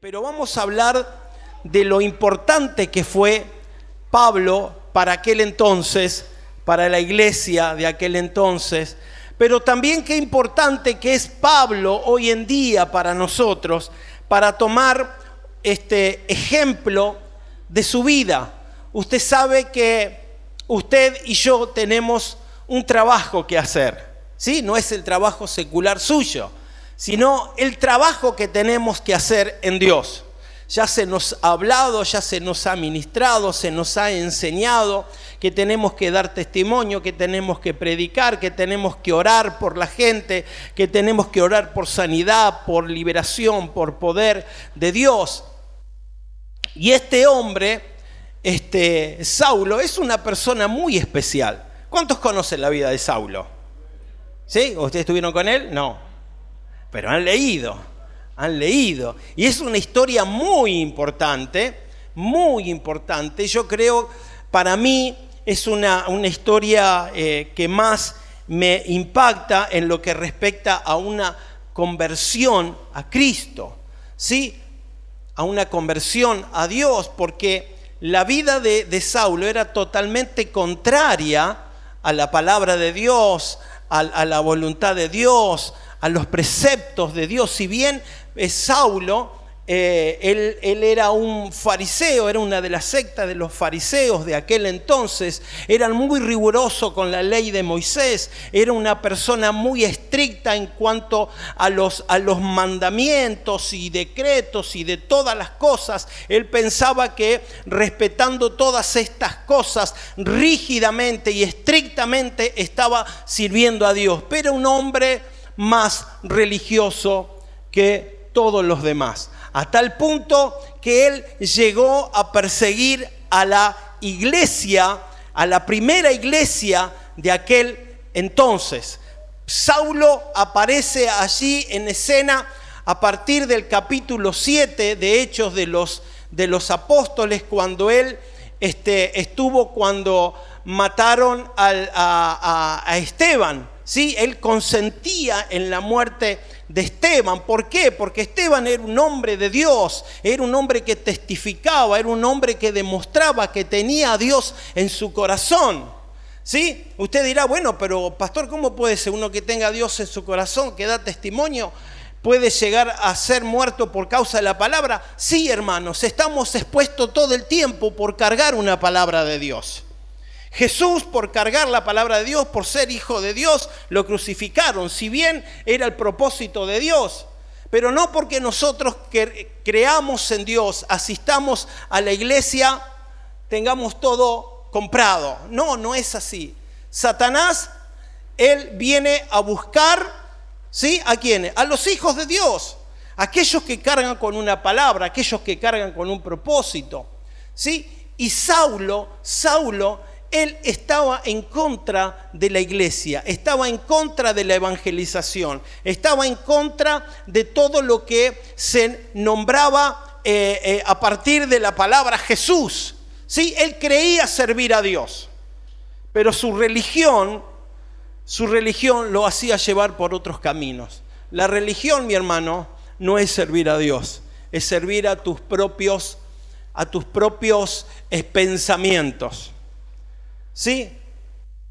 Pero vamos a hablar de lo importante que fue Pablo para aquel entonces, para la iglesia de aquel entonces, pero también qué importante que es Pablo hoy en día para nosotros, para tomar este ejemplo de su vida. Usted sabe que usted y yo tenemos un trabajo que hacer, ¿sí? No es el trabajo secular suyo, sino el trabajo que tenemos que hacer en Dios. Ya se nos ha hablado, ya se nos ha ministrado, se nos ha enseñado que tenemos que dar testimonio, que tenemos que predicar, que tenemos que orar por la gente, que tenemos que orar por sanidad, por liberación, por poder de Dios. Y este hombre, Saulo, es una persona muy especial. ¿Cuántos conocen la vida de Saulo? ¿Sí? ¿Ustedes estuvieron con él? No. Pero han leído. Y es una historia muy importante. Yo creo, para mí, es una historia que más me impacta en lo que respecta a una conversión a Cristo, ¿sí? A una conversión a Dios, porque la vida de Saulo era totalmente contraria a la palabra de Dios, a la voluntad de Dios, a los preceptos de Dios. Si bien Saulo, él era un fariseo, era una de las sectas de los fariseos de aquel entonces, eran muy rigurosos con la ley de Moisés, era una persona muy estricta en cuanto a los mandamientos y decretos y de todas las cosas. Él pensaba que respetando todas estas cosas rígidamente y estrictamente estaba sirviendo a Dios, pero un hombre más religioso que todos los demás, a tal punto que él llegó a perseguir a la iglesia, a la primera iglesia de aquel entonces. Saulo aparece allí en escena a partir del capítulo 7 de Hechos de los Apóstoles, cuando él estuvo cuando mataron a Esteban. ¿Sí? Él consentía en la muerte de Esteban. ¿Por qué? Porque Esteban era un hombre de Dios, era un hombre que testificaba, era un hombre que demostraba que tenía a Dios en su corazón. ¿Sí? Usted dirá, bueno, pero pastor, ¿cómo puede ser uno que tenga a Dios en su corazón, que da testimonio, puede llegar a ser muerto por causa de la palabra? Sí, hermanos, estamos expuestos todo el tiempo por cargar una palabra de Dios. Jesús, por cargar la palabra de Dios, por ser hijo de Dios, lo crucificaron, si bien era el propósito de Dios, pero no porque nosotros creamos en Dios, asistamos a la iglesia, tengamos todo comprado. No, no es así. Satanás, él viene a buscar, ¿sí? ¿A quiénes? A los hijos de Dios, aquellos que cargan con una palabra, aquellos que cargan con un propósito, ¿sí? Y Saulo, él estaba en contra de la iglesia, estaba en contra de la evangelización, estaba en contra de todo lo que se nombraba a partir de la palabra Jesús. ¿Sí? Él creía servir a Dios, pero su religión lo hacía llevar por otros caminos. La religión, mi hermano, no es servir a Dios, es servir a tus propios pensamientos. ¿Sí?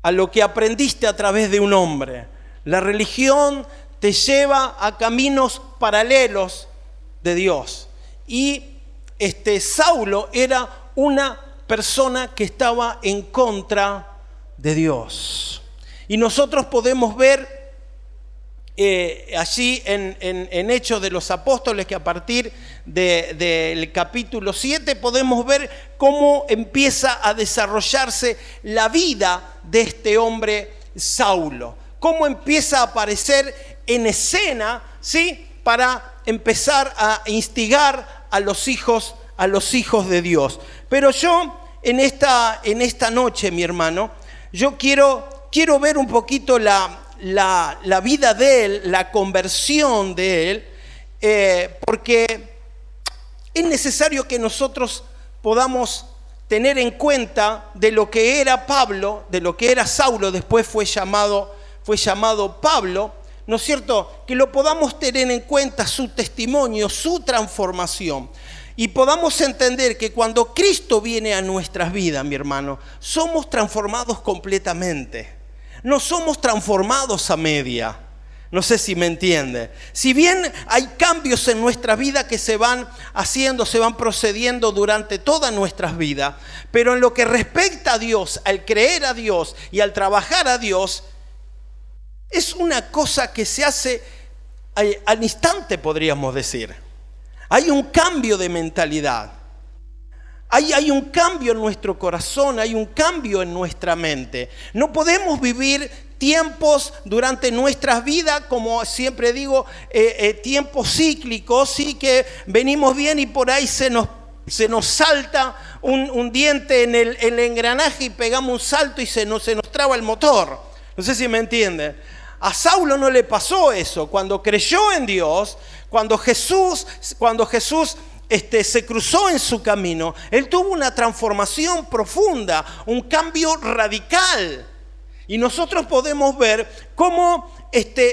A lo que aprendiste a través de un hombre. La religión te lleva a caminos paralelos de Dios. Y Saulo era una persona que estaba en contra de Dios. Y nosotros podemos ver allí en Hechos de los Apóstoles, que a partir del capítulo 7 podemos ver cómo empieza a desarrollarse la vida de este hombre Saulo, cómo empieza a aparecer en escena, ¿sí? Para empezar a instigar a los hijos de Dios. Pero yo en esta noche, mi hermano, yo quiero ver un poquito la vida de él, la conversión de él, porque es necesario que nosotros podamos tener en cuenta de lo que era Pablo, de lo que era Saulo, después fue llamado Pablo, ¿no es cierto?, que lo podamos tener en cuenta, su testimonio, su transformación. Y podamos entender que cuando Cristo viene a nuestras vidas, mi hermano, somos transformados completamente. No somos transformados a media. No sé si me entiende. Si bien hay cambios en nuestra vida que se van haciendo, se van procediendo durante todas nuestras vidas, pero en lo que respecta a Dios, al creer a Dios y al trabajar a Dios, es una cosa que se hace al instante, podríamos decir. Hay un cambio de mentalidad. Hay un cambio en nuestro corazón, hay un cambio en nuestra mente. No podemos vivir tiempos durante nuestras vidas, como siempre digo, tiempos cíclicos, sí, que venimos bien y por ahí se nos salta un diente en el engranaje y pegamos un salto y se nos traba el motor. No sé si me entienden. A Saulo no le pasó eso. Cuando creyó en Dios, cuando Jesús se cruzó en su camino, él tuvo una transformación profunda, un cambio radical. Y nosotros podemos ver cómo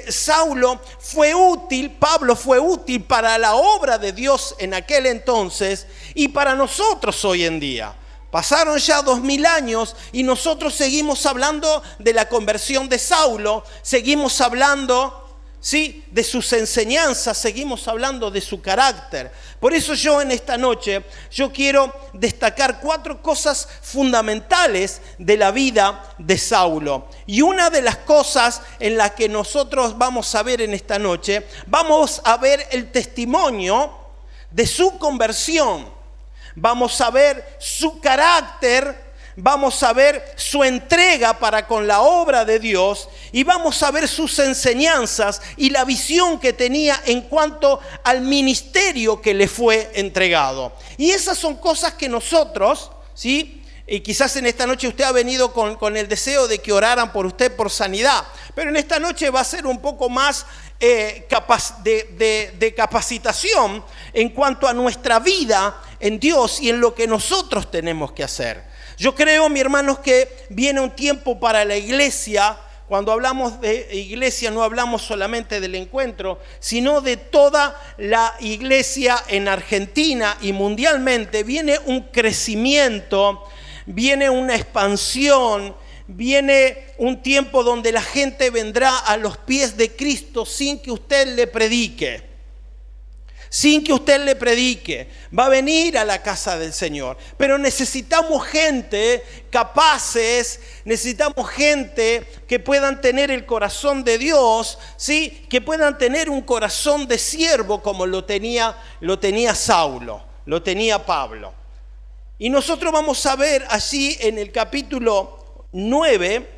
Saulo fue útil, Pablo fue útil para la obra de Dios en aquel entonces y para nosotros hoy en día. Pasaron ya 2000 años y nosotros seguimos hablando de la conversión de Saulo, seguimos hablando, ¿sí?, de sus enseñanzas, seguimos hablando de su carácter. Por eso yo en esta noche, yo quiero destacar 4 cosas fundamentales de la vida de Saulo. Y una de las cosas en las que nosotros vamos a ver en esta noche, vamos a ver el testimonio de su conversión. Vamos a ver su carácter, vamos a ver su entrega para con la obra de Dios y vamos a ver sus enseñanzas y la visión que tenía en cuanto al ministerio que le fue entregado. Y esas son cosas que nosotros, ¿sí?, y quizás en esta noche usted ha venido con el deseo de que oraran por usted por sanidad, pero en esta noche va a ser un poco más de capacitación en cuanto a nuestra vida en Dios y en lo que nosotros tenemos que hacer. Yo creo, mis hermanos, que viene un tiempo para la iglesia. Cuando hablamos de iglesia no hablamos solamente del encuentro, sino de toda la iglesia en Argentina y mundialmente. Viene un crecimiento, viene una expansión, viene un tiempo donde la gente vendrá a los pies de Cristo sin que usted le predique. Sin que usted le predique, va a venir a la casa del Señor. Pero necesitamos gente capaces, necesitamos gente que puedan tener el corazón de Dios, ¿sí?, que puedan tener un corazón de siervo como lo tenía Saulo, lo tenía Pablo. Y nosotros vamos a ver allí en el capítulo 9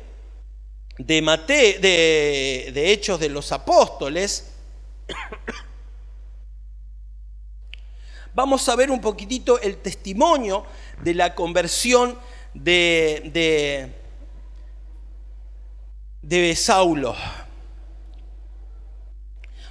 de Hechos de los Apóstoles. Vamos a ver un poquitito el testimonio de la conversión de Saulo.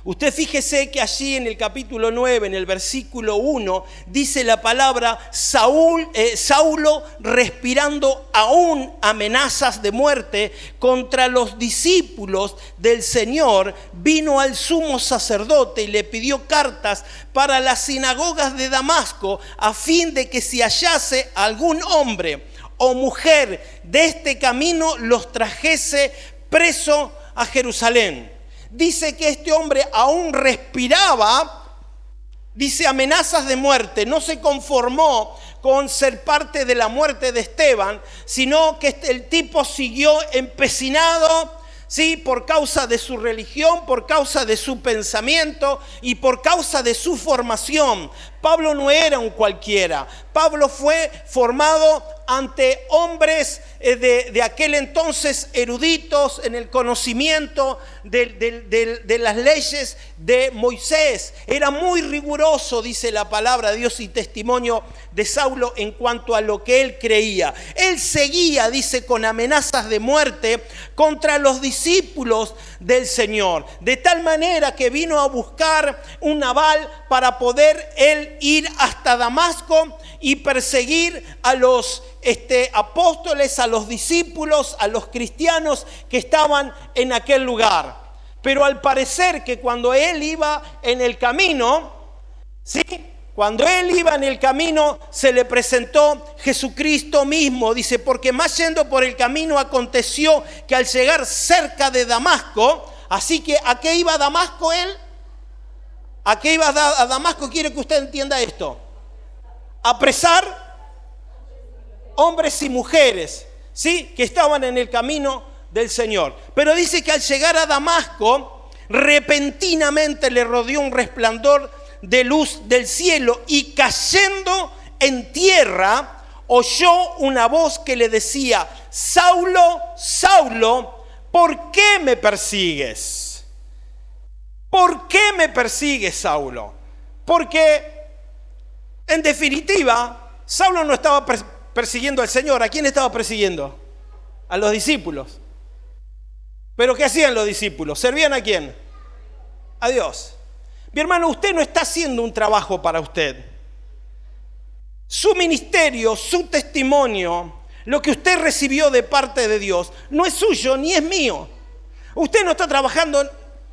Usted fíjese que allí en el capítulo 9, en el versículo 1, dice la palabra Saulo respirando aún amenazas de muerte contra los discípulos del Señor, vino al sumo sacerdote y le pidió cartas para las sinagogas de Damasco a fin de que si hallase algún hombre o mujer de este camino los trajese preso a Jerusalén. Dice que este hombre aún respiraba, dice amenazas de muerte, no se conformó con ser parte de la muerte de Esteban, sino que el tipo siguió empecinado, ¿sí?, por causa de su religión, por causa de su pensamiento y por causa de su formación. Pablo no era un cualquiera. Pablo fue formado ante hombres de aquel entonces eruditos en el conocimiento de las leyes de Moisés. Era muy riguroso, dice la palabra de Dios y testimonio de Saulo en cuanto a lo que él creía. Él seguía, dice, con amenazas de muerte contra los discípulos del Señor. De tal manera que vino a buscar un naval para poder él ir hasta Damasco y perseguir a los apóstoles, a los discípulos, a los cristianos que estaban en aquel lugar. Pero al parecer que cuando él iba en el camino, ¿sí? Cuando él iba en el camino se le presentó Jesucristo mismo. Dice, porque más yendo por el camino aconteció que al llegar cerca de Damasco, así que ¿a qué iba Damasco él? ¿A qué iba a Damasco? Quiero que usted entienda esto. A apresar hombres y mujeres, ¿sí? Que estaban en el camino del Señor. Pero dice que al llegar a Damasco, repentinamente le rodeó un resplandor de luz del cielo y cayendo en tierra, oyó una voz que le decía, Saulo, Saulo, ¿por qué me persigues? ¿Por qué me persigues, Saulo? Porque, en definitiva, Saulo no estaba persiguiendo al Señor. ¿A quién estaba persiguiendo? A los discípulos. ¿Pero qué hacían los discípulos? ¿Servían a quién? A Dios. Mi hermano, usted no está haciendo un trabajo para usted. Su ministerio, su testimonio, lo que usted recibió de parte de Dios, no es suyo ni es mío. Usted no está trabajando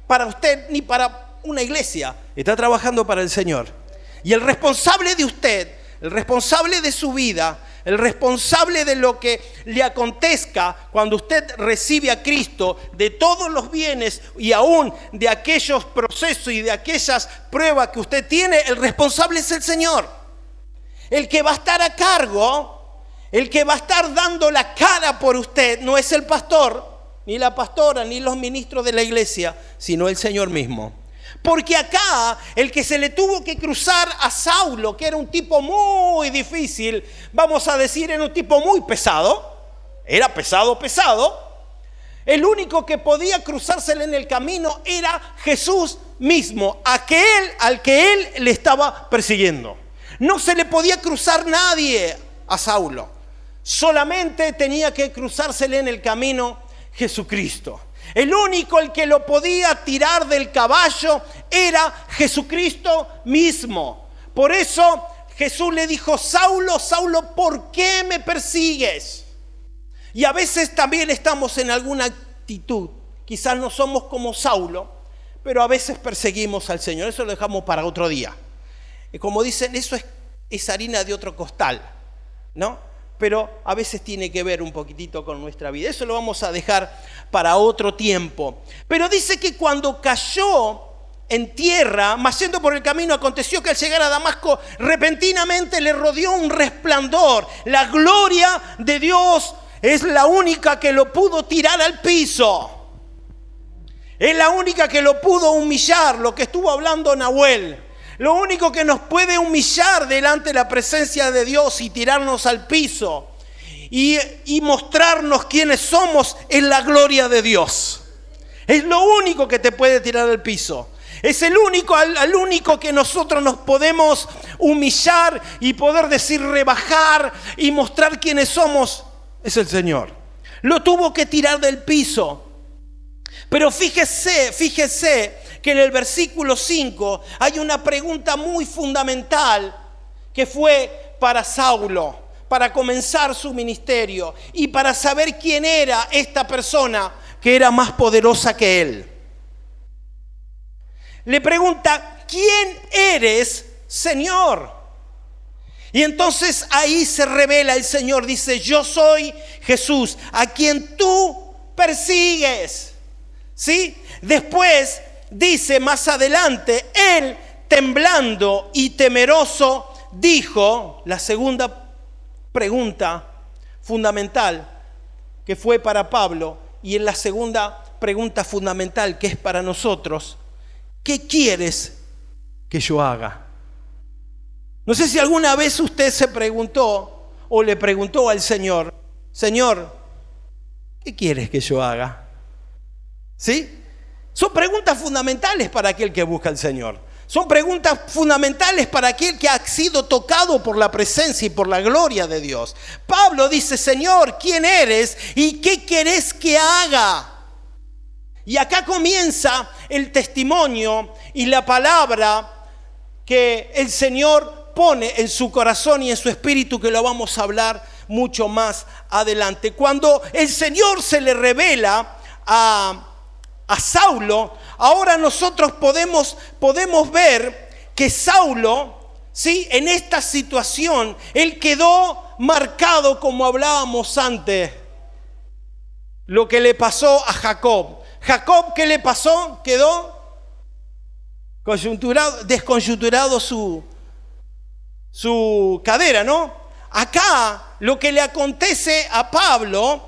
para usted ni para una iglesia. Está trabajando para el Señor. Y el responsable de usted, el responsable de su vida, el responsable de lo que le acontezca cuando usted recibe a Cristo, de todos los bienes y aún de aquellos procesos y de aquellas pruebas que usted tiene, el responsable es el Señor. El que va a estar a cargo, el que va a estar dando la cara por usted, no es el pastor, ni la pastora, ni los ministros de la iglesia, sino el Señor mismo. Porque acá el que se le tuvo que cruzar a Saulo, que era un tipo muy difícil, vamos a decir, era un tipo muy pesado, era pesado, el único que podía cruzársele en el camino era Jesús mismo, al que él le estaba persiguiendo. No se le podía cruzar nadie a Saulo, solamente tenía que cruzársele en el camino Jesucristo. El único el que lo podía tirar del caballo era Jesucristo mismo. Por eso Jesús le dijo, Saulo, Saulo, ¿por qué me persigues? Y a veces también estamos en alguna actitud. Quizás no somos como Saulo, pero a veces perseguimos al Señor. Eso lo dejamos para otro día. Y como dicen, eso es harina de otro costal, ¿no? Pero a veces tiene que ver un poquitito con nuestra vida. Eso lo vamos a dejar para otro tiempo. Pero dice que cuando cayó en tierra, mas yendo por el camino, aconteció que al llegar a Damasco, repentinamente le rodeó un resplandor. La gloria de Dios es la única que lo pudo tirar al piso. Es la única que lo pudo humillar, lo que estuvo hablando Nahuel. Lo único que nos puede humillar delante de la presencia de Dios y tirarnos al piso y mostrarnos quiénes somos es la gloria de Dios. Es lo único que te puede tirar al piso. Es el único, al único que nosotros nos podemos humillar y poder decir rebajar y mostrar quiénes somos, es el Señor. Lo tuvo que tirar del piso. Pero fíjese que en el versículo 5 hay una pregunta muy fundamental que fue para Saulo, para comenzar su ministerio y para saber quién era esta persona que era más poderosa que él. Le pregunta, ¿quién eres, Señor? Y entonces ahí se revela el Señor, dice, yo soy Jesús, a quien tú persigues. ¿Sí? Después dice más adelante, él temblando y temeroso dijo la segunda pregunta fundamental que fue para Pablo y en la segunda pregunta fundamental que es para nosotros, ¿qué quieres que yo haga? No sé si alguna vez usted se preguntó o le preguntó al Señor, Señor, ¿qué quieres que yo haga? ¿Sí? Son preguntas fundamentales para aquel que busca al Señor. Son preguntas fundamentales para aquel que ha sido tocado por la presencia y por la gloria de Dios. Pablo dice, Señor, ¿quién eres y qué querés que haga? Y acá comienza el testimonio y la palabra que el Señor pone en su corazón y en su espíritu, que lo vamos a hablar mucho más adelante. Cuando el Señor se le revela a a Saulo, ahora nosotros podemos ver que Saulo, ¿sí?, en esta situación, él quedó marcado, como hablábamos antes, lo que le pasó a Jacob. Jacob, ¿qué le pasó? Quedó desconjunturado su cadera, ¿no? Acá lo que le acontece a Pablo,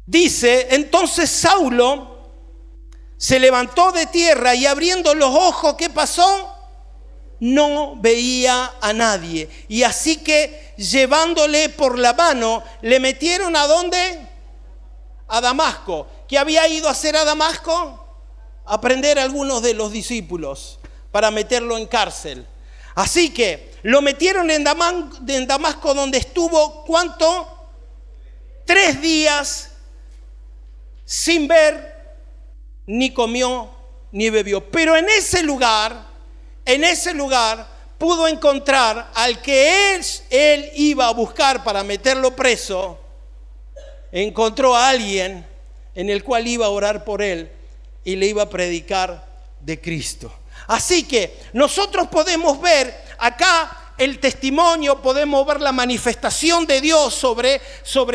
dice, entonces Saulo se levantó de tierra y abriendo los ojos, ¿qué pasó? No veía a nadie. Y así que llevándole por la mano, le metieron ¿a dónde? A Damasco. ¿Qué había ido a hacer a Damasco? Aprender a algunos de los discípulos para meterlo en cárcel. Así que lo metieron en Damasco, donde estuvo, ¿cuánto? 3 días sin ver, ni comió, ni bebió. Pero en ese lugar pudo encontrar al que él iba a buscar para meterlo preso. Encontró a alguien en el cual iba a orar por él y le iba a predicar de Cristo. Así que nosotros podemos ver acá el testimonio, podemos ver la manifestación de Dios sobre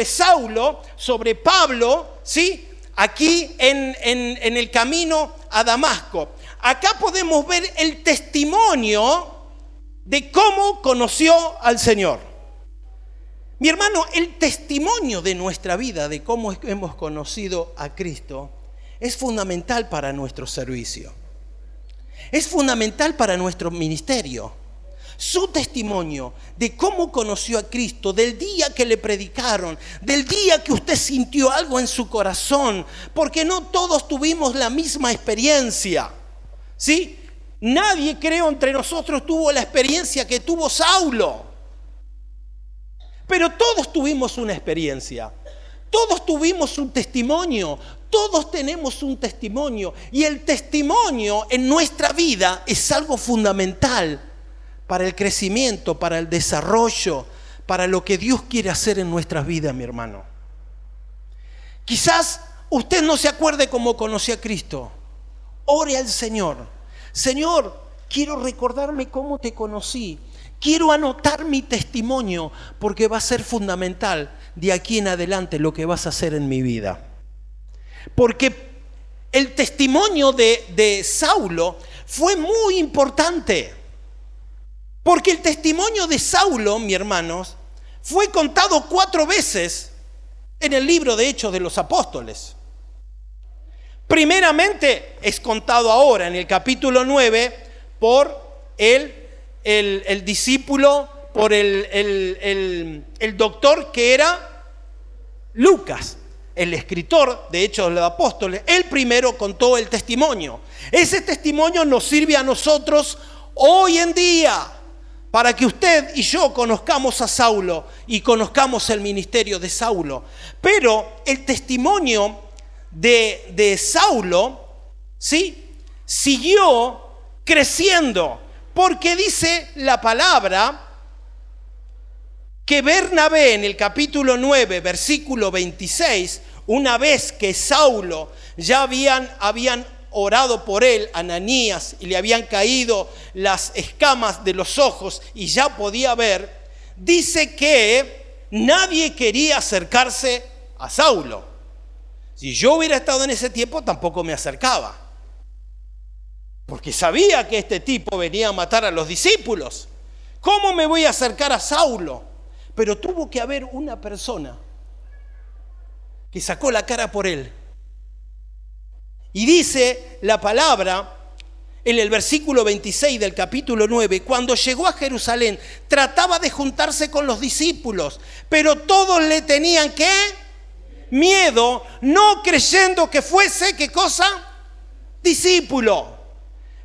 Saulo, sobre Pablo, ¿sí?, aquí en el camino a Damasco. Acá podemos ver el testimonio de cómo conoció al Señor. Mi hermano, el testimonio de nuestra vida, de cómo hemos conocido a Cristo, es fundamental para nuestro servicio. Es fundamental para nuestro ministerio. Su testimonio de cómo conoció a Cristo, del día que le predicaron, del día que usted sintió algo en su corazón, porque no todos tuvimos la misma experiencia, ¿sí? Nadie, creo, entre nosotros tuvo la experiencia que tuvo Saulo. Pero todos tuvimos una experiencia. Todos tuvimos un testimonio. Todos tenemos un testimonio. Y el testimonio en nuestra vida es algo fundamental para el crecimiento, para el desarrollo, para lo que Dios quiere hacer en nuestras vidas, mi hermano. Quizás usted no se acuerde cómo conoció a Cristo. Ore al Señor. Señor, quiero recordarme cómo te conocí. Quiero anotar mi testimonio porque va a ser fundamental de aquí en adelante lo que vas a hacer en mi vida. Porque el testimonio de Saulo fue muy importante. Porque el testimonio de Saulo, mis hermanos, fue contado 4 veces en el libro de Hechos de los Apóstoles. Primeramente es contado ahora en el capítulo 9 por el discípulo, por el doctor que era Lucas, el escritor de Hechos de los Apóstoles. Él primero contó el testimonio. Ese testimonio nos sirve a nosotros hoy en día para que usted y yo conozcamos a Saulo y conozcamos el ministerio de Saulo. Pero el testimonio de Saulo, ¿sí?, siguió creciendo, porque dice la palabra que Bernabé en el capítulo 9, versículo 26, una vez que Saulo ya habían orado por él, Ananías, y le habían caído las escamas de los ojos y ya podía ver, dice que nadie quería acercarse a Saulo. Si yo hubiera estado en ese tiempo, tampoco me acercaba, porque sabía que este tipo venía a matar a los discípulos. ¿Cómo me voy a acercar a Saulo? Pero tuvo que haber una persona que sacó la cara por él. Y dice la palabra en el versículo 26 del capítulo 9, cuando llegó a Jerusalén, trataba de juntarse con los discípulos, pero todos le tenían ¿qué? Miedo, no creyendo que fuese, ¿qué cosa? Discípulo.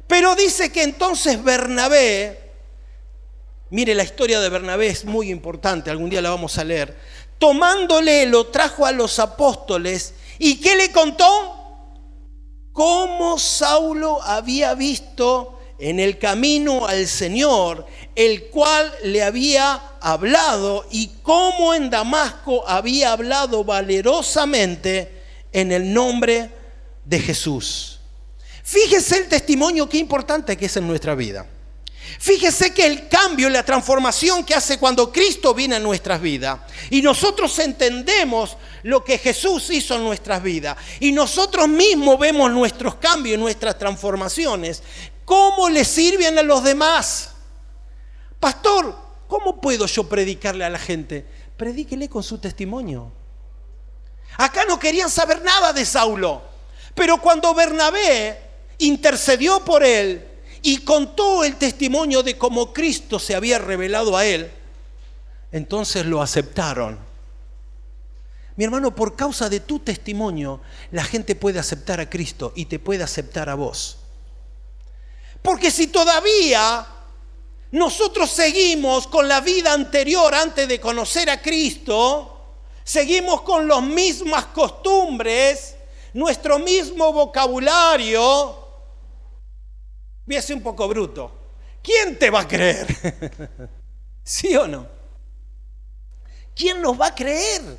Pero dice que entonces Bernabé, mire, la historia de Bernabé es muy importante, algún día la vamos a leer, tomándole lo trajo a los apóstoles, ¿y qué le contó? Cómo Saulo había visto en el camino al Señor, el cual le había hablado, y cómo en Damasco había hablado valerosamente en el nombre de Jesús. Fíjese el testimonio qué importante que es en nuestra vida. Fíjese que el cambio, la transformación que hace cuando Cristo viene a nuestras vidas y nosotros entendemos lo que Jesús hizo en nuestras vidas y nosotros mismos vemos nuestros cambios, nuestras transformaciones, ¿cómo le sirven a los demás? Pastor, ¿cómo puedo yo predicarle a la gente? Predíquele con su testimonio. Acá no querían saber nada de Saulo, pero cuando Bernabé intercedió por él y contó el testimonio de cómo Cristo se había revelado a él, entonces lo aceptaron. Mi hermano, por causa de tu testimonio, la gente puede aceptar a Cristo y te puede aceptar a vos. Porque si todavía nosotros seguimos con la vida anterior antes de conocer a Cristo, seguimos con las mismas costumbres, nuestro mismo vocabulario, voy a ser un poco bruto, ¿quién te va a creer? ¿Sí o no? ¿Quién nos va a creer?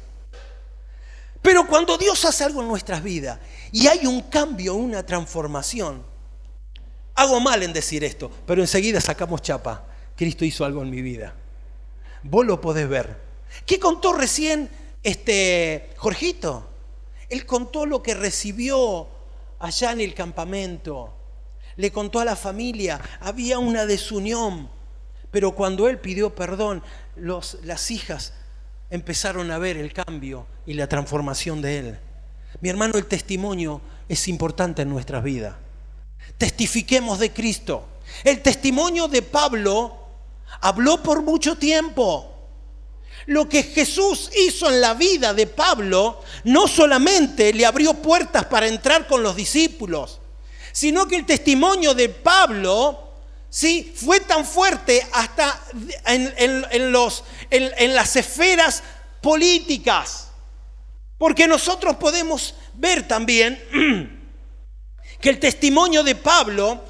Pero cuando Dios hace algo en nuestras vidas y hay un cambio, una transformación, hago mal en decir esto, pero enseguida sacamos chapa. Cristo hizo algo en mi vida. Vos lo podés ver. ¿Qué contó recién Jorgito? Él contó lo que recibió allá en el campamento. Le contó a la familia, había una desunión, pero cuando él pidió perdón, las hijas empezaron a ver el cambio y la transformación de él. Mi hermano, el testimonio es importante en nuestras vidas. Testifiquemos de Cristo. El testimonio de Pablo habló por mucho tiempo. Lo que Jesús hizo en la vida de Pablo no solamente le abrió puertas para entrar con los discípulos, sino que el testimonio de Pablo, ¿sí?, fue tan fuerte hasta en las esferas políticas. Porque nosotros podemos ver también que el testimonio de Pablo,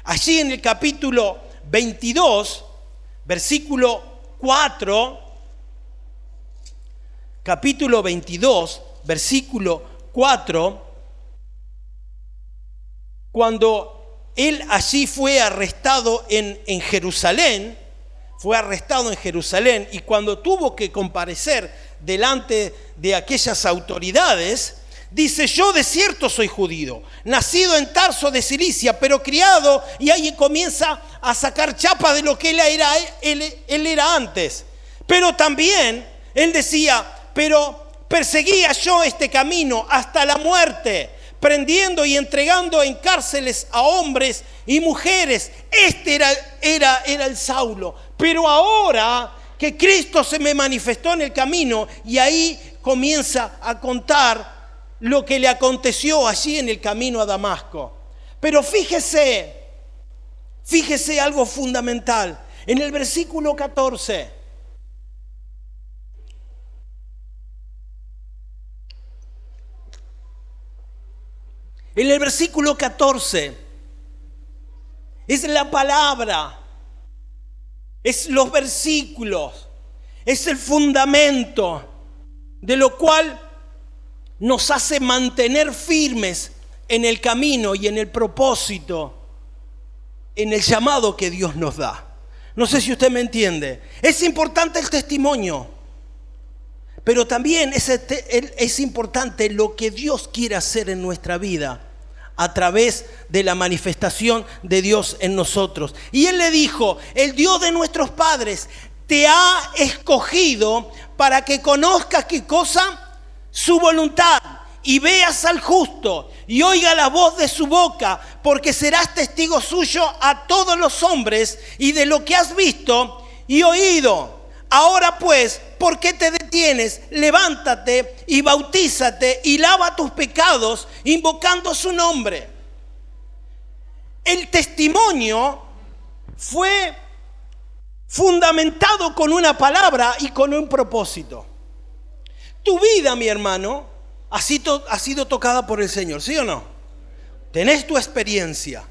allí en el capítulo 22, versículo 4, capítulo 22, versículo 4, cuando él allí fue arrestado en Jerusalén, y cuando tuvo que comparecer delante de aquellas autoridades, dice: yo de cierto soy judío, nacido en Tarso de Cilicia, pero criado, y ahí comienza a sacar chapa de lo que él era antes. Pero también él decía: pero perseguía yo este camino hasta la muerte, prendiendo y entregando en cárceles a hombres y mujeres. Este era el Saulo. Pero ahora que Cristo se me manifestó en el camino, y ahí comienza a contar lo que le aconteció allí en el camino a Damasco. Pero fíjese algo fundamental. En el versículo 14. En el versículo 14 es la palabra, es los versículos, es el fundamento de lo cual nos hace mantener firmes en el camino y en el propósito, en el llamado que Dios nos da. No sé si usted me entiende. Es importante el testimonio, pero también es importante lo que Dios quiere hacer en nuestra vida a través de la manifestación de Dios en nosotros. Y Él le dijo: el Dios de nuestros padres te ha escogido para que conozcas ¿qué cosa? Su voluntad, y veas al justo y oiga la voz de su boca, porque serás testigo suyo a todos los hombres y de lo que has visto y oído. Ahora pues, ¿por qué te detienes? Levántate y bautízate y lava tus pecados invocando su nombre. El testimonio fue fundamentado con una palabra y con un propósito. Tu vida, mi hermano, ha sido tocada por el Señor, ¿sí o no? Tenés tu experiencia,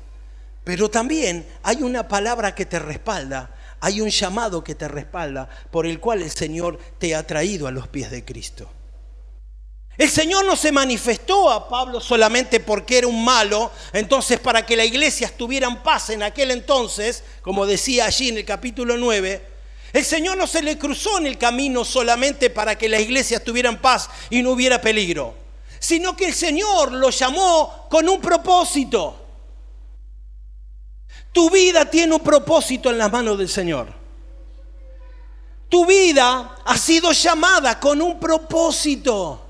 pero también hay una palabra que te respalda, hay un llamado que te respalda, por el cual el Señor te ha traído a los pies de Cristo. El Señor no se manifestó a Pablo solamente porque era un malo. Entonces, para que la iglesia estuviera en paz en aquel entonces, como decía allí en el capítulo 9, el Señor no se le cruzó en el camino solamente para que la iglesia estuviera en paz y no hubiera peligro, sino que el Señor lo llamó con un propósito. Tu vida tiene un propósito en las manos del Señor. Tu vida ha sido llamada con un propósito.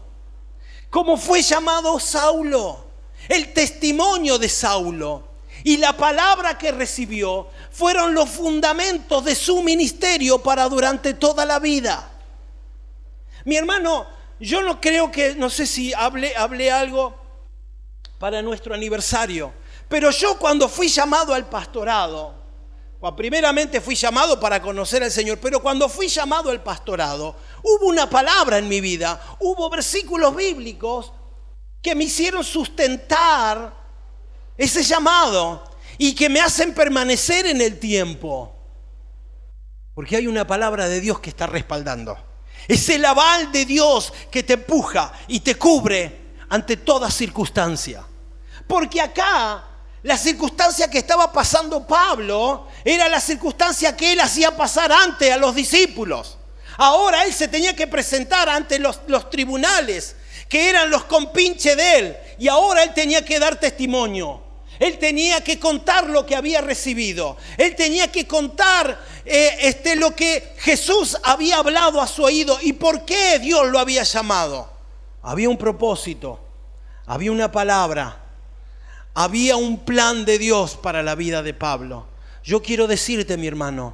Como fue llamado Saulo, el testimonio de Saulo y la palabra que recibió fueron los fundamentos de su ministerio para durante toda la vida. Mi hermano, yo no creo que, no sé si hablé algo para nuestro aniversario, pero yo cuando fui llamado al pastorado, primeramente fui llamado para conocer al Señor, pero cuando fui llamado al pastorado, hubo una palabra en mi vida, hubo versículos bíblicos que me hicieron sustentar ese llamado y que me hacen permanecer en el tiempo. Porque hay una palabra de Dios que está respaldando. Es el aval de Dios que te empuja y te cubre ante toda circunstancia. Porque acá la circunstancia que estaba pasando Pablo era la circunstancia que él hacía pasar antes a los discípulos. Ahora él se tenía que presentar ante los tribunales, que eran los compinches de él. Y ahora él tenía que dar testimonio. Él tenía que contar lo que había recibido. Él tenía que contar lo que Jesús había hablado a su oído y por qué Dios lo había llamado. Había un propósito, había una palabra. Había un plan de Dios para la vida de Pablo. Yo quiero decirte, mi hermano,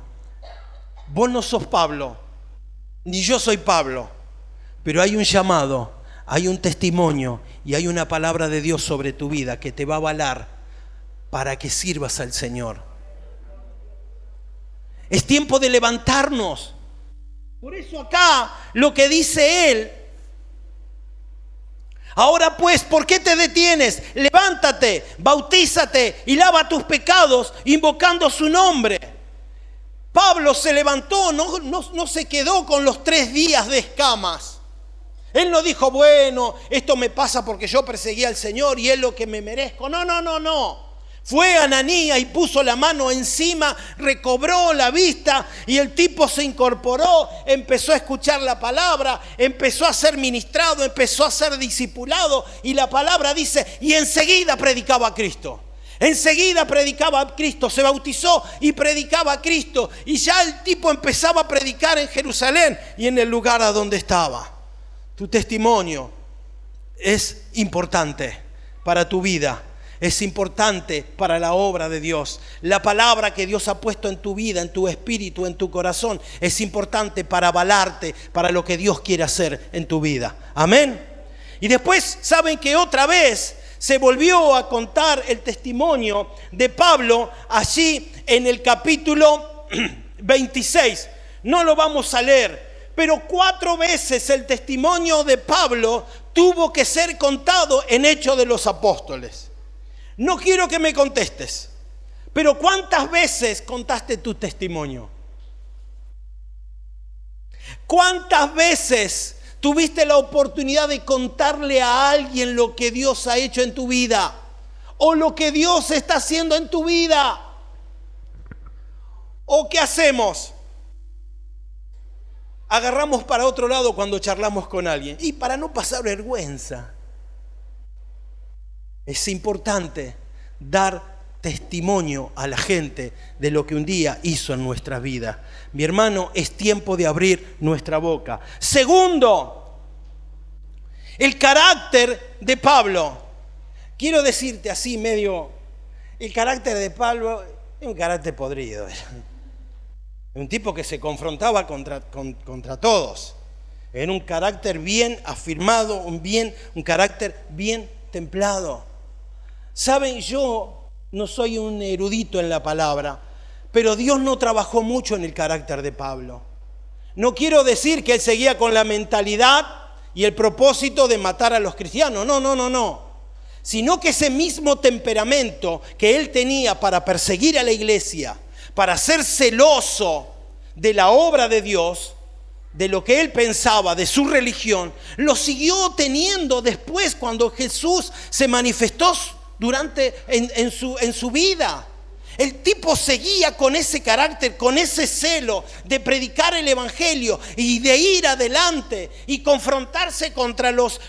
vos no sos Pablo, ni yo soy Pablo, pero hay un llamado, hay un testimonio y hay una palabra de Dios sobre tu vida que te va a avalar para que sirvas al Señor. Es tiempo de levantarnos. Por eso acá lo que dice él: ahora pues, ¿por qué te detienes? Levántate, bautízate y lava tus pecados invocando su nombre. Pablo se levantó, no se quedó con los 3 días de escamas. Él no dijo, bueno, esto me pasa porque yo perseguí al Señor y es lo que me merezco. No. Fue Ananías y puso la mano encima, recobró la vista y el tipo se incorporó, empezó a escuchar la palabra, empezó a ser ministrado, empezó a ser discipulado y la palabra dice, y enseguida predicaba a Cristo. Enseguida predicaba a Cristo, se bautizó y predicaba a Cristo y ya el tipo empezaba a predicar en Jerusalén y en el lugar a donde estaba. Tu testimonio es importante para tu vida. Es importante para la obra de Dios. La palabra que Dios ha puesto en tu vida, en tu espíritu, en tu corazón, es importante para avalarte para lo que Dios quiere hacer en tu vida. Amén. Y después, ¿saben que otra vez se volvió a contar el testimonio de Pablo allí en el capítulo 26? No lo vamos a leer, pero 4 veces el testimonio de Pablo tuvo que ser contado en Hechos de los Apóstoles. No quiero que me contestes, pero ¿cuántas veces contaste tu testimonio? ¿Cuántas veces tuviste la oportunidad de contarle a alguien lo que Dios ha hecho en tu vida? ¿O lo que Dios está haciendo en tu vida? ¿O qué hacemos? Agarramos para otro lado cuando charlamos con alguien. Y para no pasar vergüenza. Es importante dar testimonio a la gente de lo que un día hizo en nuestra vida. Mi hermano, es tiempo de abrir nuestra boca. Segundo, el carácter de Pablo. Quiero decirte así medio, el carácter de Pablo es un carácter podrido. Un tipo que se confrontaba contra todos. Era un carácter bien afirmado, un carácter bien templado. Saben, yo no soy un erudito en la palabra, pero Dios no trabajó mucho en el carácter de Pablo. No quiero decir que él seguía con la mentalidad y el propósito de matar a los cristianos, no. Sino que ese mismo temperamento que él tenía para perseguir a la iglesia, para ser celoso de la obra de Dios, de lo que él pensaba, de su religión, lo siguió teniendo después cuando Jesús se manifestó en su vida. El tipo seguía con ese carácter, con ese celo de predicar el evangelio y de ir adelante y confrontarse contra los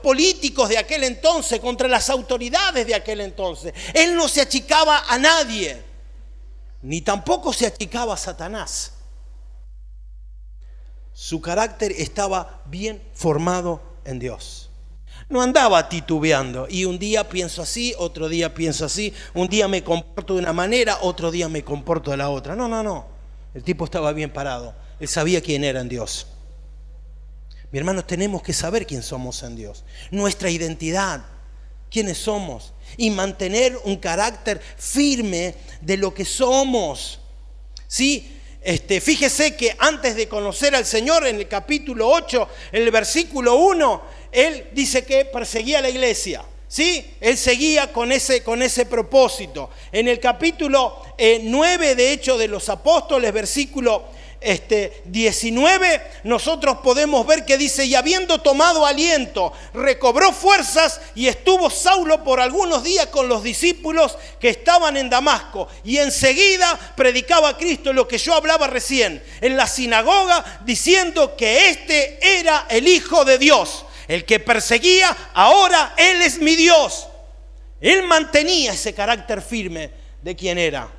políticos de aquel entonces, contra las autoridades de aquel entonces. Él no se achicaba a nadie, ni tampoco se achicaba a Satanás. Su carácter estaba bien formado en Dios. No andaba titubeando y un día pienso así, otro día pienso así, un día me comporto de una manera, otro día me comporto de la otra. No. El tipo estaba bien parado. Él sabía quién era en Dios. Mi hermano, tenemos que saber quién somos en Dios. Nuestra identidad, quiénes somos. Y mantener un carácter firme de lo que somos. ¿Sí? Fíjese que antes de conocer al Señor, en el capítulo 8, en el versículo 1, él dice que perseguía a la iglesia, ¿sí? Él seguía con ese propósito. En el capítulo 9 de Hechos de los Apóstoles, versículo 19, nosotros podemos ver que dice: y habiendo tomado aliento, recobró fuerzas y estuvo Saulo por algunos días con los discípulos que estaban en Damasco, y enseguida predicaba a Cristo, lo que yo hablaba recién, en la sinagoga, diciendo que este era el Hijo de Dios. El que perseguía, ahora Él es mi Dios. Él mantenía ese carácter firme de quien era.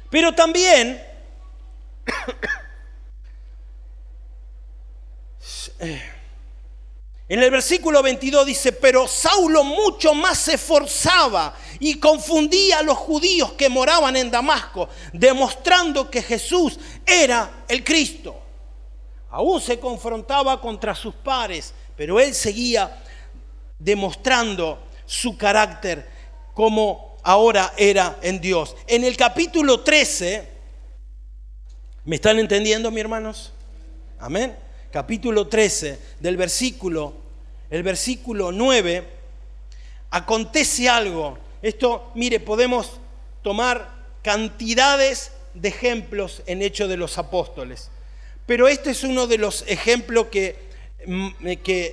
Pero también en el versículo 22 dice: pero Saulo mucho más se esforzaba y confundía a los judíos que moraban en Damasco, demostrando que Jesús era el Cristo. Aún se confrontaba contra sus pares, pero él seguía demostrando su carácter como ahora era en Dios. En el capítulo 13, ¿me están entendiendo, mis hermanos? Amén. Capítulo 13, el versículo 9, acontece algo. Esto, mire, podemos tomar cantidades de ejemplos en Hechos de los Apóstoles. Pero este es uno de los ejemplos que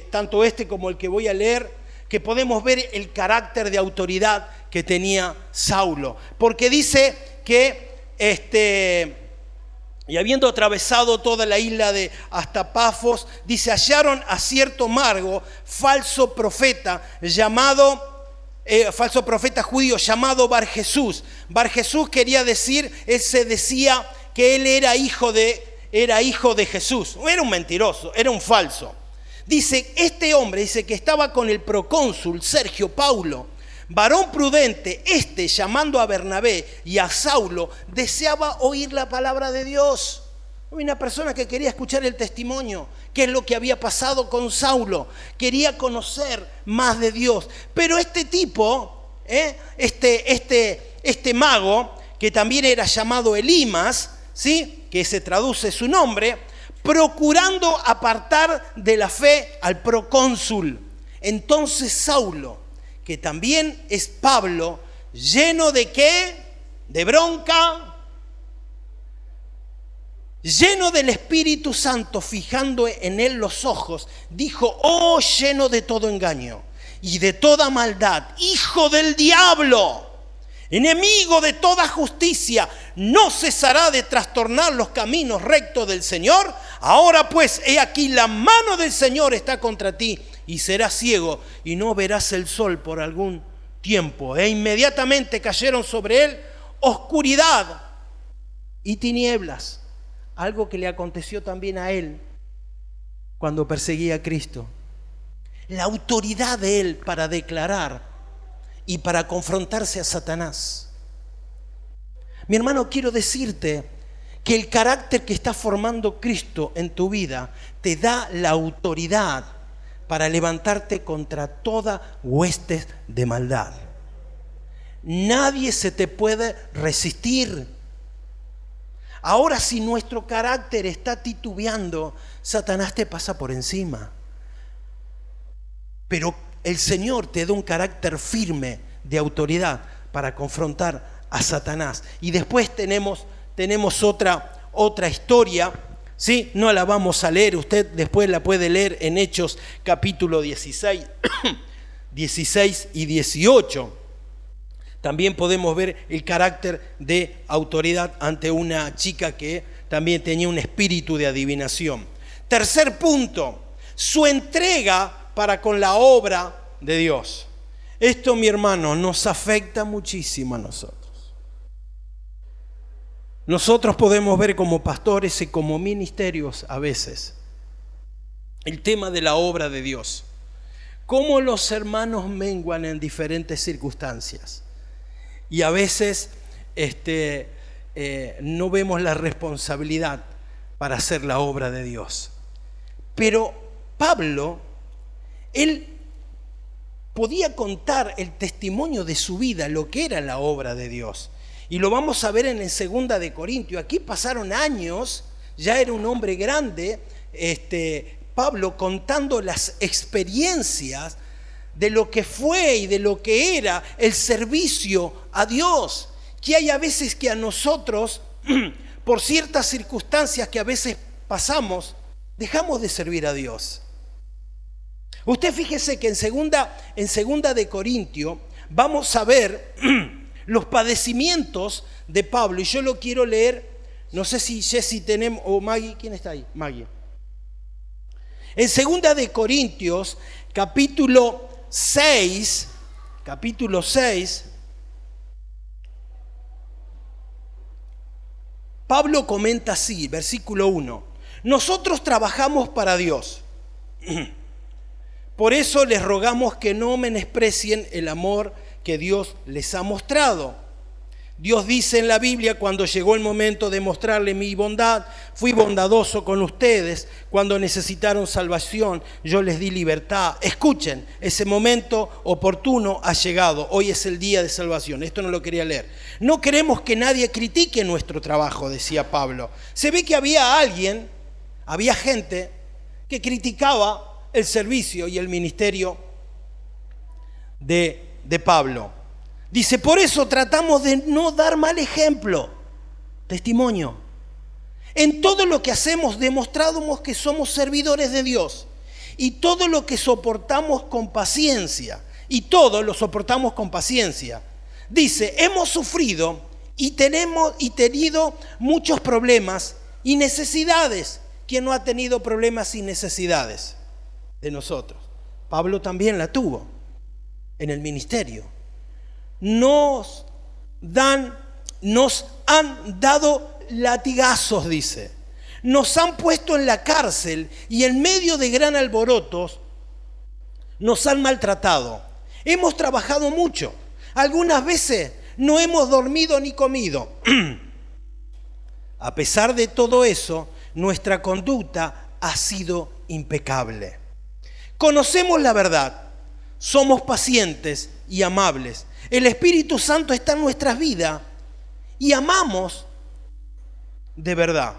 tanto este como el que voy a leer, que podemos ver el carácter de autoridad que tenía Saulo. Porque dice que y habiendo atravesado toda la isla hasta Pafos, dice: hallaron a cierto mago, falso profeta judío llamado Bar Jesús. Bar Jesús quería decir, él se decía que él era hijo de Jesús. Era un mentiroso, era un falso. Dice, este hombre, dice que estaba con el procónsul Sergio Paulo, varón prudente. Llamando a Bernabé y a Saulo, deseaba oír la palabra de Dios. Una persona que quería escuchar el testimonio, qué es lo que había pasado con Saulo. Quería conocer más de Dios. Pero este tipo, este mago, que también era llamado Elimas, ¿sí?, que se traduce su nombre, procurando apartar de la fe al procónsul. Entonces Saulo, que también es Pablo, lleno de ¿qué? De bronca, lleno del Espíritu Santo, fijando en él los ojos, dijo: oh, lleno de todo engaño y de toda maldad, hijo del diablo, enemigo de toda justicia, ¿no cesará de trastornar los caminos rectos del Señor? Ahora pues, he aquí, la mano del Señor está contra ti, y serás ciego y no verás el sol por algún tiempo. E inmediatamente cayeron sobre él oscuridad y tinieblas. Algo que le aconteció también a él cuando perseguía a Cristo. La autoridad de él para declarar y para confrontarse a Satanás. Mi hermano, quiero decirte que el carácter que está formando Cristo en tu vida te da la autoridad para levantarte contra toda hueste de maldad. Nadie se te puede resistir. Ahora, si nuestro carácter está titubeando, Satanás te pasa por encima. Pero el Señor te da un carácter firme de autoridad para confrontar a Satanás. Y después tenemos otra historia, ¿sí? No la vamos a leer, usted después la puede leer en Hechos capítulo 16, 16 y 18. También podemos ver el carácter de autoridad ante una chica que también tenía un espíritu de adivinación. Tercer punto, su entrega para con la obra de Dios. Esto, mi hermano, nos afecta muchísimo a nosotros. Nosotros podemos ver como pastores y como ministerios a veces el tema de la obra de Dios. Cómo los hermanos menguan en diferentes circunstancias. Y a veces no vemos la responsabilidad para hacer la obra de Dios. Pero Pablo, él podía contar el testimonio de su vida, lo que era la obra de Dios. Y lo vamos a ver en 2 de Corintios. Aquí pasaron años, ya era un hombre grande, Pablo contando las experiencias de lo que fue y de lo que era el servicio a Dios. Que hay a veces que a nosotros, por ciertas circunstancias que a veces pasamos, dejamos de servir a Dios. Usted fíjese que en segunda de Corintios vamos a ver los padecimientos de Pablo. Y yo lo quiero leer, no sé si Jessy tenemos, o Maggie, ¿quién está ahí? Maggie. En 2 de Corintios, capítulo 6, Pablo comenta así, versículo 1. Nosotros trabajamos para Dios. Por eso les rogamos que no menosprecien el amor que Dios les ha mostrado. Dios dice en la Biblia, cuando llegó el momento de mostrarle mi bondad, fui bondadoso con ustedes. Cuando necesitaron salvación, yo les di libertad. Escuchen, ese momento oportuno ha llegado. Hoy es el día de salvación. Esto no lo quería leer. No queremos que nadie critique nuestro trabajo, decía Pablo. Se ve que había gente que criticaba el servicio y el ministerio de Pablo. Dice, por eso tratamos de no dar mal ejemplo, testimonio. En todo lo que hacemos demostramos que somos servidores de Dios. Y todo lo que soportamos con paciencia. Y todo lo soportamos con paciencia. Dice, hemos sufrido y tenido muchos problemas y necesidades. ¿Quién no ha tenido problemas y necesidades de nosotros? Pablo también la tuvo en el ministerio. Nos han dado latigazos, dice. Nos han puesto en la cárcel y en medio de gran alborotos nos han maltratado. Hemos trabajado mucho. Algunas veces no hemos dormido ni comido. A pesar de todo eso, nuestra conducta ha sido impecable. Conocemos la verdad, somos pacientes y amables. El Espíritu Santo está en nuestras vidas y amamos de verdad.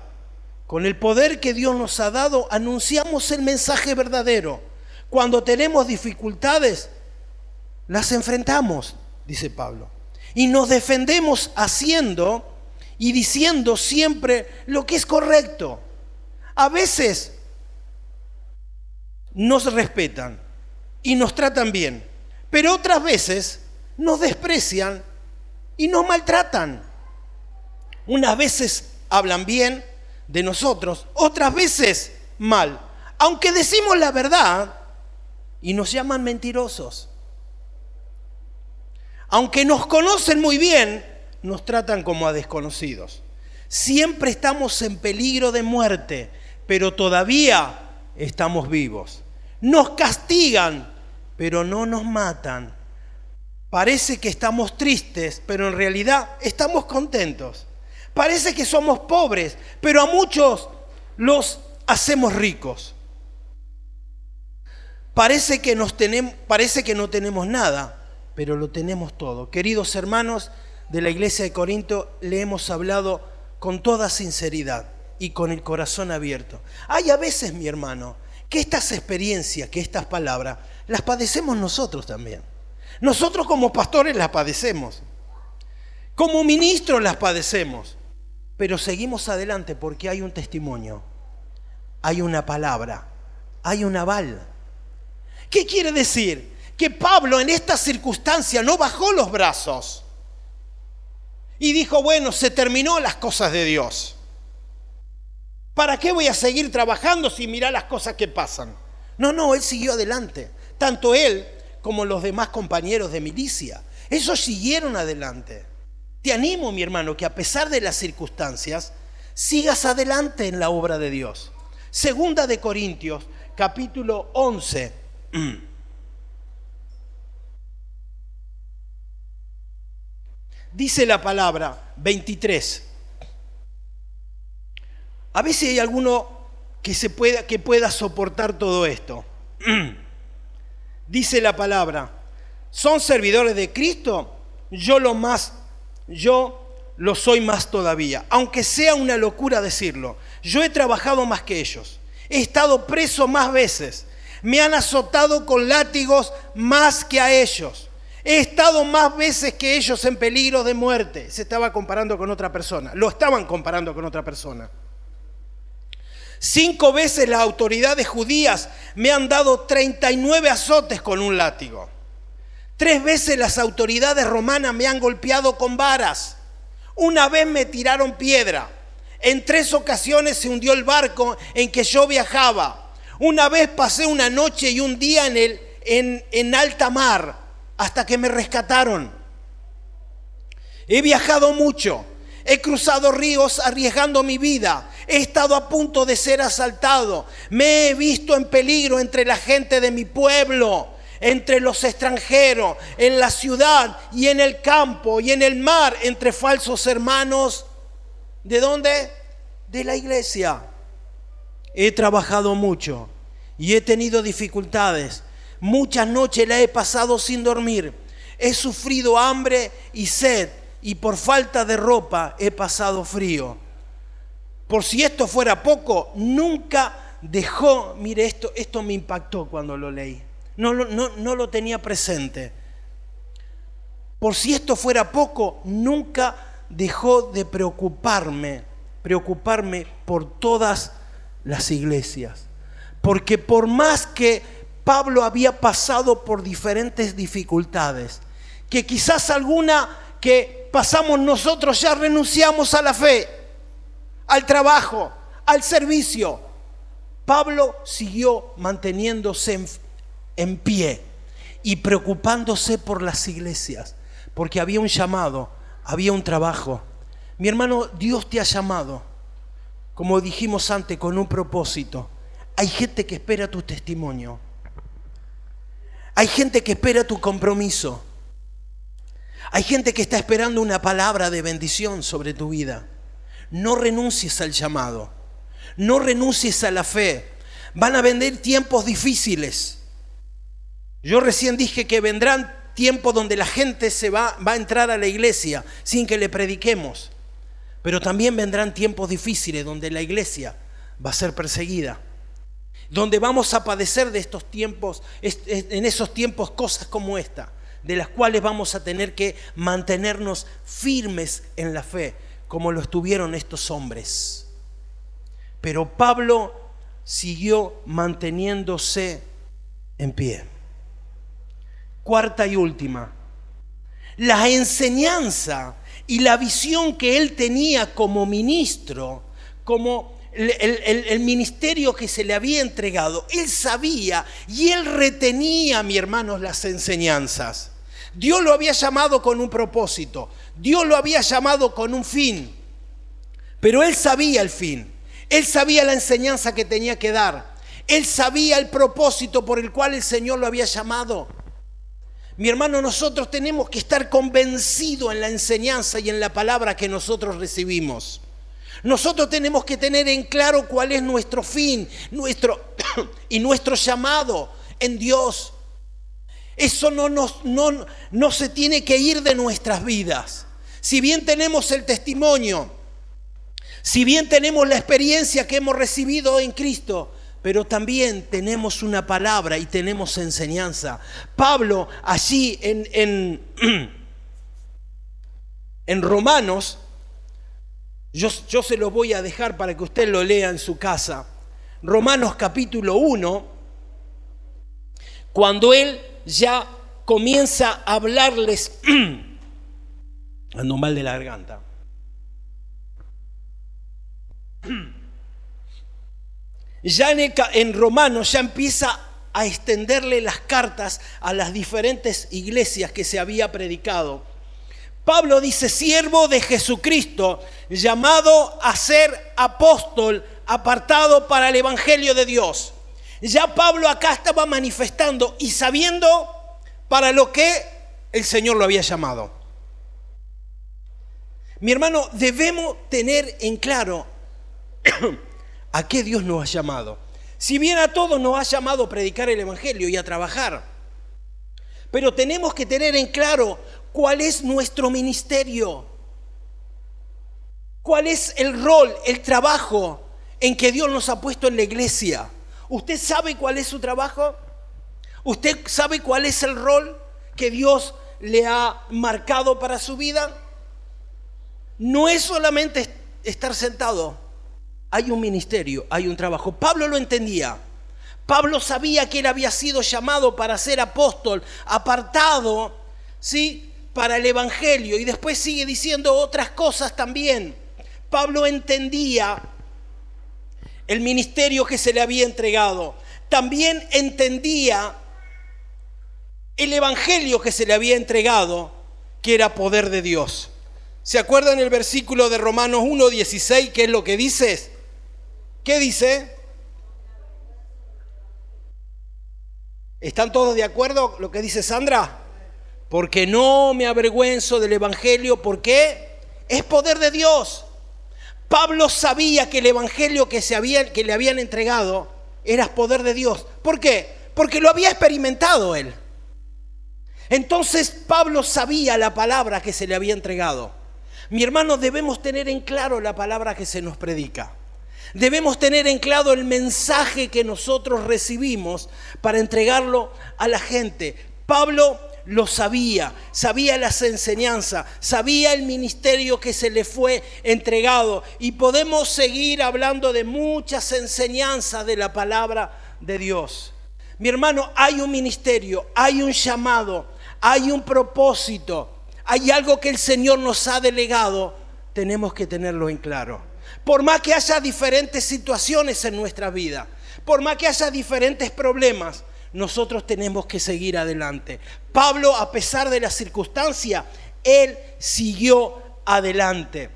Con el poder que Dios nos ha dado, anunciamos el mensaje verdadero. Cuando tenemos dificultades, las enfrentamos, dice Pablo. Y nos defendemos haciendo y diciendo siempre lo que es correcto. A veces nos respetan y nos tratan bien, pero otras veces nos desprecian y nos maltratan. Unas veces hablan bien de nosotros, otras veces mal, aunque decimos la verdad y nos llaman mentirosos. Aunque nos conocen muy bien, nos tratan como a desconocidos. Siempre estamos en peligro de muerte, pero todavía estamos vivos. Nos castigan, pero no nos matan. Parece que estamos tristes, pero en realidad estamos contentos. Parece que somos pobres, pero a muchos los hacemos ricos. Parece que no tenemos nada, pero lo tenemos todo. Queridos hermanos de la iglesia de Corinto, le hemos hablado con toda sinceridad y con el corazón abierto. Hay a veces, mi hermano, que estas experiencias, que estas palabras, las padecemos nosotros también. Nosotros como pastores las padecemos. Como ministros las padecemos. Pero seguimos adelante porque hay un testimonio, hay una palabra, hay un aval. ¿Qué quiere decir? Que Pablo en esta circunstancia no bajó los brazos y dijo, bueno, se terminó las cosas de Dios. ¿Para qué voy a seguir trabajando si mirá las cosas que pasan? No, él siguió adelante. Tanto él como los demás compañeros de milicia. Ellos siguieron adelante. Te animo, mi hermano, que a pesar de las circunstancias, sigas adelante en la obra de Dios. Segunda de Corintios, capítulo 11. Dice la palabra 23. A ver si hay alguno que pueda soportar todo esto. Dice la palabra, ¿son servidores de Cristo? Yo lo soy más todavía, aunque sea una locura decirlo. Yo he trabajado más que ellos, he estado preso más veces, me han azotado con látigos más que a ellos, he estado más veces que ellos en peligro de muerte. Se estaba comparando con otra persona, lo estaban comparando con otra persona. 5 veces las autoridades judías me han dado 39 azotes con un látigo. 3 veces las autoridades romanas me han golpeado con varas. Una vez me tiraron piedra. En 3 ocasiones se hundió el barco en que yo viajaba. Una vez pasé una noche y un día en alta mar hasta que me rescataron. He viajado mucho. He cruzado ríos arriesgando mi vida. He estado a punto de ser asaltado. Me he visto en peligro entre la gente de mi pueblo, entre los extranjeros, en la ciudad y en el campo y en el mar, entre falsos hermanos. ¿De dónde? De la iglesia. He trabajado mucho y he tenido dificultades. Muchas noches la he pasado sin dormir. He sufrido hambre y sed. Y por falta de ropa he pasado frío. Por si esto fuera poco, nunca dejó, mire, esto me impactó cuando lo leí. No lo tenía presente. Por si esto fuera poco, nunca dejó de preocuparme por todas las iglesias. Porque por más que Pablo había pasado por diferentes dificultades, que quizás alguna que pasamos nosotros, ya renunciamos a la fe, al trabajo, al servicio. Pablo siguió manteniéndose en pie y preocupándose por las iglesias, porque había un llamado, había un trabajo. Mi hermano, Dios te ha llamado, como dijimos antes, con un propósito. Hay gente que espera tu testimonio. Hay gente que espera tu compromiso. Hay gente que está esperando una palabra de bendición sobre tu vida. No renuncies al llamado. No renuncies a la fe. Van a venir tiempos difíciles. Yo recién dije que vendrán tiempos donde la gente va a entrar a la iglesia sin que le prediquemos. Pero también vendrán tiempos difíciles donde la iglesia va a ser perseguida. Donde vamos a padecer de estos tiempos, en esos tiempos, cosas como esta, de las cuales vamos a tener que mantenernos firmes en la fe, como lo estuvieron estos hombres. Pero Pablo siguió manteniéndose en pie. Cuarta y última, la enseñanza y la visión que él tenía como ministro, como el ministerio que se le había entregado. Él sabía y él retenía, mi hermanos, las enseñanzas. Dios lo había llamado con un propósito, Dios lo había llamado con un fin, pero él sabía el fin, él sabía la enseñanza que tenía que dar, él sabía el propósito por el cual el Señor lo había llamado. Mi hermano, nosotros tenemos que estar convencidos en la enseñanza y en la palabra que nosotros recibimos. Nosotros tenemos que tener en claro cuál es nuestro fin, nuestro llamado en Dios. Eso no se tiene que ir de nuestras vidas. Si bien tenemos el testimonio, si bien tenemos la experiencia que hemos recibido en Cristo, pero también tenemos una palabra y tenemos enseñanza. Pablo allí en Romanos, Yo se lo voy a dejar para que usted lo lea en su casa. Romanos capítulo 1, cuando él ya comienza a hablarles, ando mal de la garganta. Ya en Romanos ya empieza a extenderle las cartas a las diferentes iglesias que se había predicado. Pablo dice, siervo de Jesucristo, llamado a ser apóstol, apartado para el evangelio de Dios. Ya Pablo acá estaba manifestando y sabiendo para lo que el Señor lo había llamado. Mi hermano, debemos tener en claro a qué Dios nos ha llamado. Si bien a todos nos ha llamado a predicar el evangelio y a trabajar, pero tenemos que tener en claro cuál es nuestro ministerio, cuál es el rol, el trabajo en que Dios nos ha puesto en la iglesia. ¿Usted sabe cuál es su trabajo? ¿Usted sabe cuál es el rol que Dios le ha marcado para su vida? No es solamente estar sentado. Hay un ministerio, hay un trabajo. Pablo lo entendía. Pablo sabía que él había sido llamado para ser apóstol, apartado, ¿sí?, para el evangelio. Y después sigue diciendo otras cosas también. Pablo entendía el ministerio que se le había entregado. También entendía el evangelio que se le había entregado, que era poder de Dios. ¿Se acuerdan el versículo de Romanos 1:16? ¿Qué es lo que dice? ¿Qué dice? ¿Están todos de acuerdo lo que dice Sandra? Porque no me avergüenzo del evangelio, porque es poder de Dios. Pablo sabía que el evangelio que le habían entregado era poder de Dios. ¿Por qué? Porque lo había experimentado él. Entonces Pablo sabía la palabra que se le había entregado. Mi hermano, debemos tener en claro la palabra que se nos predica. Debemos tener en claro el mensaje que nosotros recibimos para entregarlo a la gente. Pablo lo sabía las enseñanzas, sabía el ministerio que se le fue entregado. Y podemos seguir hablando de muchas enseñanzas de la palabra de Dios. Mi hermano, hay un ministerio, hay un llamado, hay un propósito, hay algo que el Señor nos ha delegado. Tenemos que tenerlo en claro. Por más que haya diferentes situaciones en nuestra vida, por más que haya diferentes problemas, nosotros tenemos que seguir adelante. Pablo, a pesar de la circunstancia, él siguió adelante.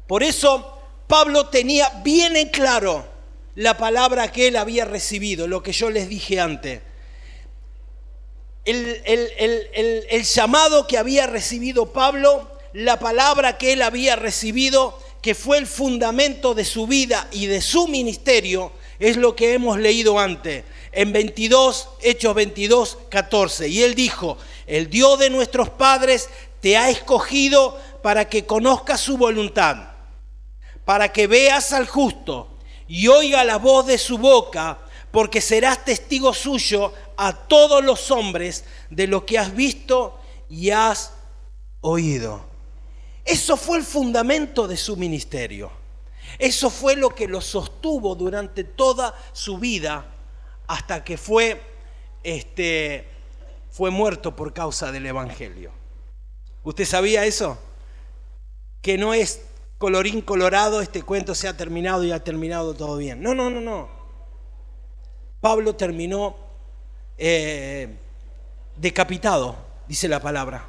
Por eso Pablo tenía bien en claro la palabra que él había recibido, lo que yo les dije antes. El llamado que había recibido Pablo, la palabra que él había recibido, que fue el fundamento de su vida y de su ministerio, es lo que hemos leído antes, en Hechos 22, 14. Y él dijo, el Dios de nuestros padres te ha escogido para que conozcas su voluntad, para que veas al justo y oiga la voz de su boca, porque serás testigo suyo a todos los hombres de lo que has visto y has oído. Eso fue el fundamento de su ministerio. Eso fue lo que lo sostuvo durante toda su vida hasta que fue muerto por causa del evangelio. ¿Usted sabía eso? Que no es colorín colorado, este cuento se ha terminado y ha terminado todo bien. No. Pablo terminó decapitado, dice la palabra.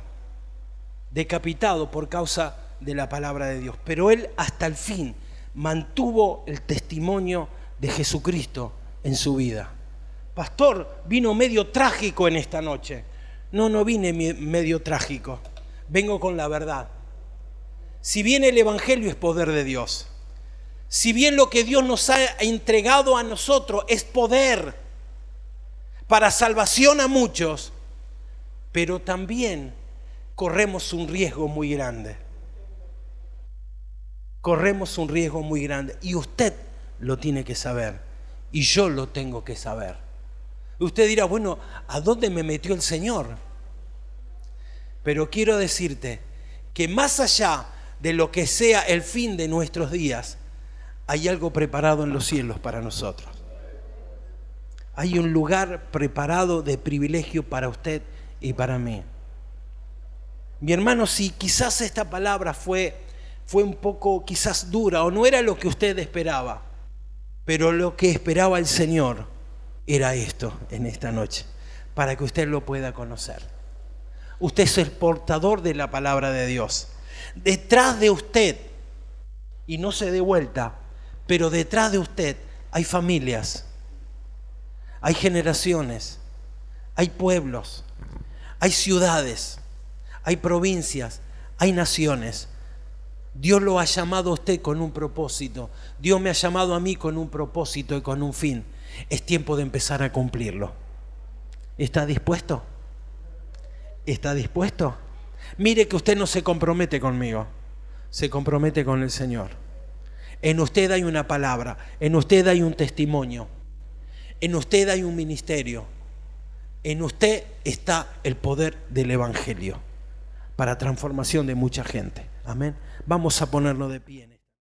Decapitado por causa de la palabra de Dios. Pero él hasta el fin mantuvo el testimonio de Jesucristo en su vida. Pastor, vino medio trágico en esta noche. No vine medio trágico. Vengo con la verdad. Si bien el evangelio es poder de Dios, si bien lo que Dios nos ha entregado a nosotros es poder para salvación a muchos, pero también corremos un riesgo muy grande. Corremos un riesgo muy grande y usted lo tiene que saber y yo lo tengo que saber. Usted dirá, bueno, ¿a dónde me metió el Señor? Pero quiero decirte que más allá de lo que sea el fin de nuestros días, hay algo preparado en los cielos para nosotros. Hay un lugar preparado de privilegio para usted y para mí. Mi hermano, si quizás esta palabra fue un poco quizás dura o no era lo que usted esperaba, pero lo que esperaba el Señor era esto en esta noche, para que usted lo pueda conocer. Usted es el portador de la palabra de Dios. Detrás de usted, y no se dé vuelta, pero detrás de usted hay familias, hay generaciones, hay pueblos, hay ciudades, hay provincias, hay naciones. Dios lo ha llamado a usted con un propósito. Dios me ha llamado a mí con un propósito y con un fin. Es tiempo de empezar a cumplirlo. ¿Está dispuesto? ¿Está dispuesto? Mire que usted no se compromete conmigo, se compromete con el Señor. En usted hay una palabra, en usted hay un testimonio, en usted hay un ministerio, en usted está el poder del Evangelio para transformación de mucha gente. Amén. Vamos a ponernos de pie.